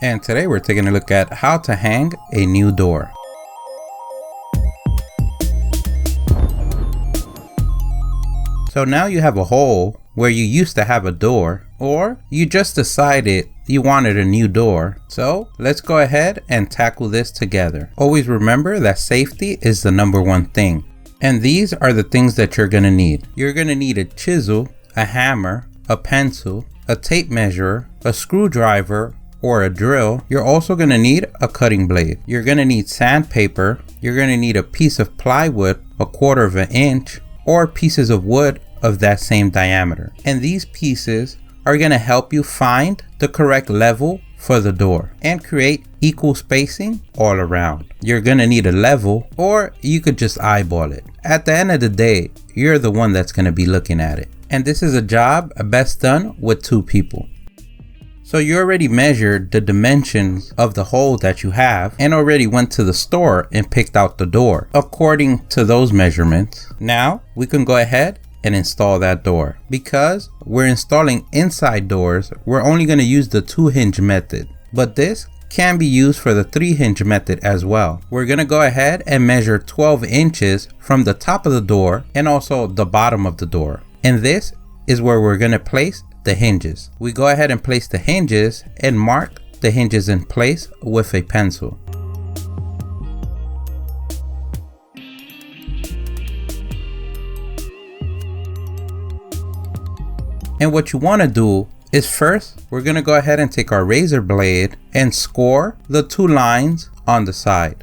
And today we're taking a look at how to hang a new door. So now you have a hole where you used to have a door, or you just decided you wanted a new door. So let's go ahead and tackle this together. Always remember that safety is the #1 thing. And these are the things that you're gonna need. You're gonna need a chisel, a hammer, a pencil, a tape measure, a screwdriver, or a drill. You're also gonna need a cutting blade. You're gonna need sandpaper. You're gonna need a piece of plywood, 1/4 of an inch, or pieces of wood of that same diameter. And these pieces are gonna help you find the correct level for the door and create equal spacing all around. You're gonna need a level, or you could just eyeball it. At the end of the day, you're the one that's gonna be looking at it. And this is a job best done with 2 people. So you already measured the dimensions of the hole that you have and already went to the store and picked out the door according to those measurements. Now we can go ahead and install that door. Because we're installing inside doors, we're only going to use the 2-hinge method, but this can be used for the 3-hinge method as well. We're going to go ahead and measure 12 inches from the top of the door and also the bottom of the door. And this is where we're going to place the hinges. We go ahead and place the hinges and mark the hinges in place with a pencil. And what you want to do is first, we're going to go ahead and take our razor blade and score the 2 lines on the side.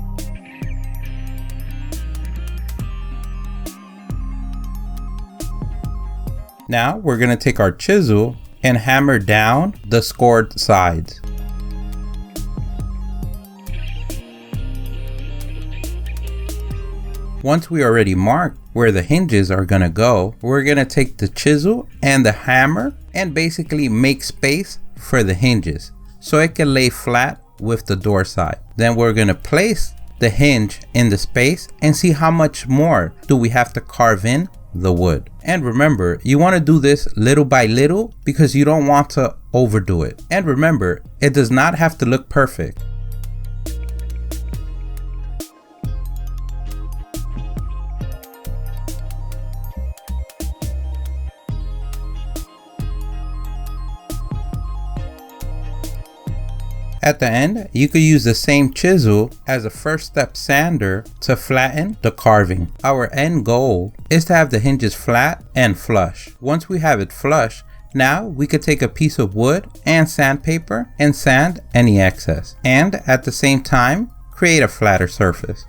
Now we're going to take our chisel and hammer down the scored sides. Once we already marked where the hinges are gonna go, we're gonna take the chisel and the hammer and basically make space for the hinges so it can lay flat with the door side. Then we're gonna place the hinge in the space and see how much more do we have to carve in the wood. And remember, you want to do this little by little because you don't want to overdo it. And remember, it does not have to look perfect. At the end, you could use the same chisel as a first step sander to flatten the carving. Our end goal is to have the hinges flat and flush. Once we have it flush, now we could take a piece of wood and sandpaper and sand any excess, and at the same time create a flatter surface.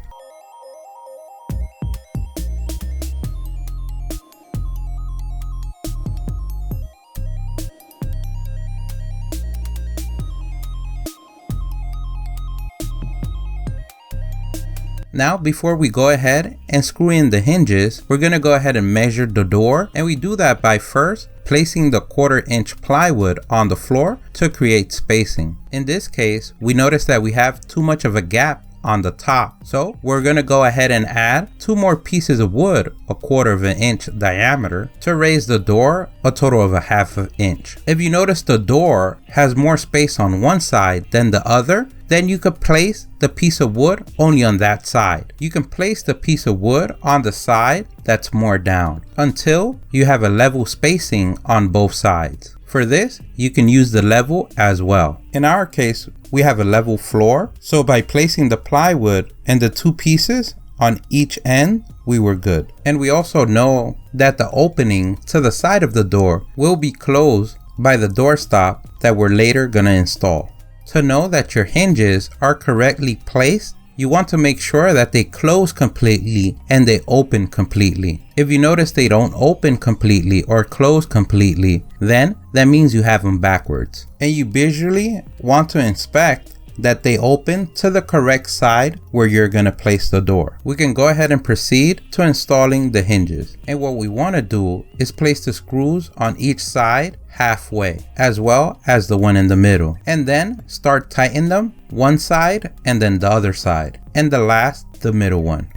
Now, before we go ahead and screw in the hinges, we're going to go ahead and measure the door, and we do that by first placing the 1/4 inch plywood on the floor to create spacing. In this case, we notice that we have too much of a gap on the top, so we're going to go ahead and add 2 more pieces of wood 1/4 of an inch diameter to raise the door a total of 1/2 inch. If you notice the door has more space on one side than the other, then you could place the piece of wood only on that side. You can place the piece of wood on the side that's more down until you have a level spacing on both sides. For this, you can use the level as well. In our case, we have a level floor, so by placing the plywood and the 2 pieces on each end, we were good. And we also know that the opening to the side of the door will be closed by the doorstop that we're later gonna install. To know that your hinges are correctly placed, you want to make sure that they close completely and they open completely. If you notice they don't open completely or close completely, then that means you have them backwards. And you visually want to inspect that they open to the correct side where you're going to place the door. We can go ahead and proceed to installing the hinges. And what we want to do is place the screws on each side halfway, as well as the one in the middle, and then start tightening them one side and then the other side, and the last, the middle one.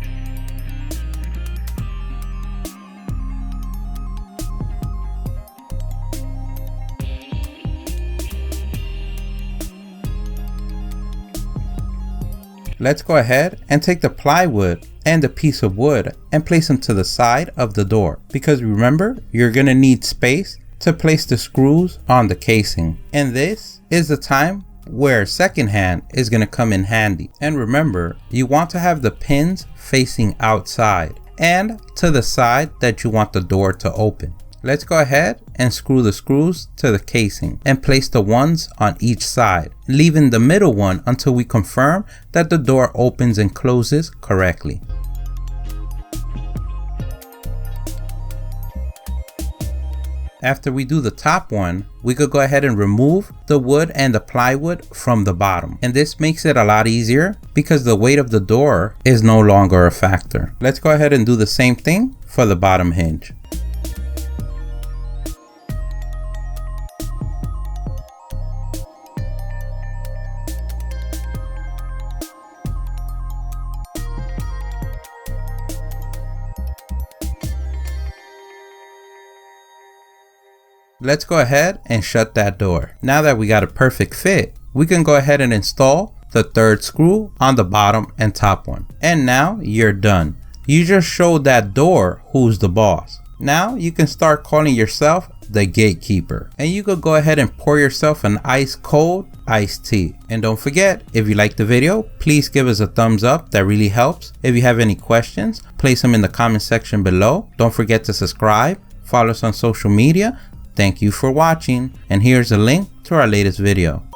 Let's go ahead and take the plywood and the piece of wood and place them to the side of the door, because remember, you're gonna need space to place the screws on the casing. And this is the time where second hand is gonna come in handy. And remember, you want to have the pins facing outside and to the side that you want the door to open. Let's go ahead and screw the screws to the casing and place the ones on each side, leaving the middle one until we confirm that the door opens and closes correctly. After we do the top one, we could go ahead and remove the wood and the plywood from the bottom. And this makes it a lot easier because the weight of the door is no longer a factor. Let's go ahead and do the same thing for the bottom hinge. Let's go ahead and shut that door. Now that we got a perfect fit, we can go ahead and install the third screw on the bottom and top one. And now you're done. You just showed that door who's the boss. Now you can start calling yourself the gatekeeper. And you could go ahead and pour yourself an ice cold iced tea. And don't forget, if you liked the video, please give us a thumbs up. That really helps. If you have any questions, place them in the comment section below. Don't forget to subscribe. Follow us on social media. Thank you for watching, and here's a link to our latest video.